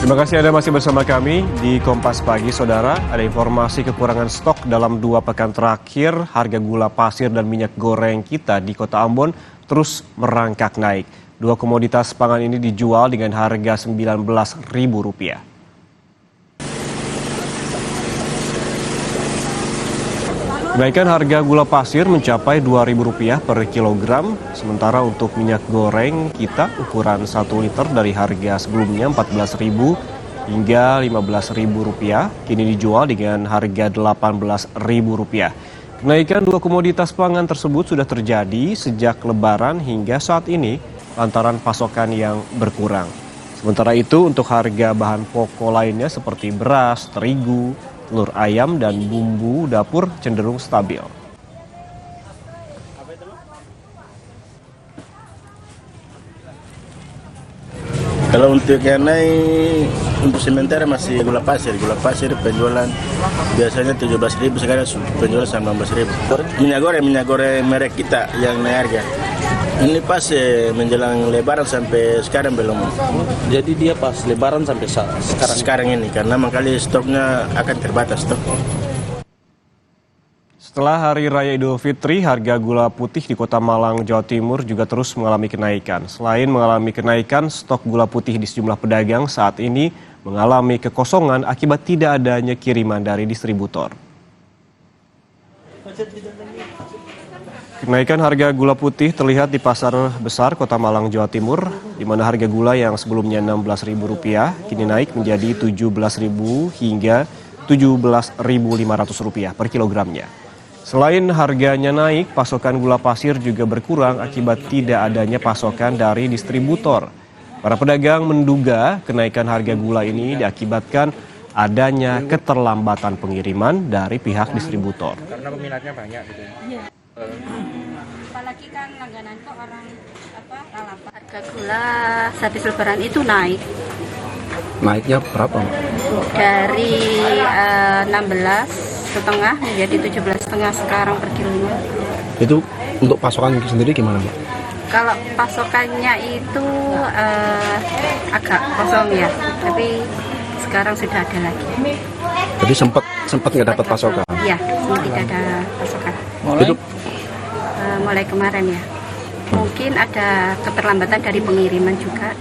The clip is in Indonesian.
Terima kasih Anda masih bersama kami di Kompas Pagi, Saudara. Ada informasi kekurangan stok dalam 2 pekan terakhir. Harga gula pasir dan minyak goreng kita di Kota Ambon terus merangkak naik. 2 komoditas pangan ini dijual dengan harga Rp19.000. Kenaikan harga gula pasir mencapai Rp2.000 per kilogram, sementara untuk minyak goreng kita ukuran 1 liter dari harga sebelumnya Rp14.000 hingga Rp15.000, kini dijual dengan harga Rp18.000. Kenaikan 2 komoditas pangan tersebut sudah terjadi sejak Lebaran hingga saat ini lantaran pasokan yang berkurang. Sementara itu untuk harga bahan pokok lainnya seperti beras, terigu, telur ayam, dan bumbu dapur cenderung stabil. Kalau untuk yang naik, untuk sementara masih gula pasir penjualan biasanya Rp17.000, sekarang penjualan Rp19.000. Minyak goreng merek kita yang naik harga. Ini pas menjelang Lebaran sampai sekarang belum. Jadi dia pas Lebaran sampai sekarang? Sekarang ini, karena makanya stoknya akan terbatas stok. Setelah Hari Raya Idul Fitri, harga gula putih di Kota Malang, Jawa Timur juga terus mengalami kenaikan. Selain mengalami kenaikan, stok gula putih di sejumlah pedagang saat ini mengalami kekosongan akibat tidak adanya kiriman dari distributor. Kenaikan harga gula putih terlihat di Pasar Besar Kota Malang, Jawa Timur, di mana harga gula yang sebelumnya Rp16.000 kini naik menjadi Rp17.000 hingga Rp17.500 per kilogramnya. Selain harganya naik, pasokan gula pasir juga berkurang akibat tidak adanya pasokan dari distributor. Para pedagang menduga kenaikan harga gula ini diakibatkan adanya keterlambatan pengiriman dari pihak distributor. Karena peminatnya banyak gitu ya. Apalagi kan langganan kok orang lalapan. Harga gula habis Lebaran itu naik. Naiknya berapa? Dari 16,5 menjadi 17,5 sekarang per kilonya. Itu untuk pasokan sendiri gimana, Mbak? Kalau pasokannya itu agak kosong ya, tapi sekarang sudah ada lagi. Jadi sempat nggak dapat pasokan? Iya, tidak ada pasokan. Mulai kemarin ya. Mungkin ada keterlambatan dari pengiriman juga.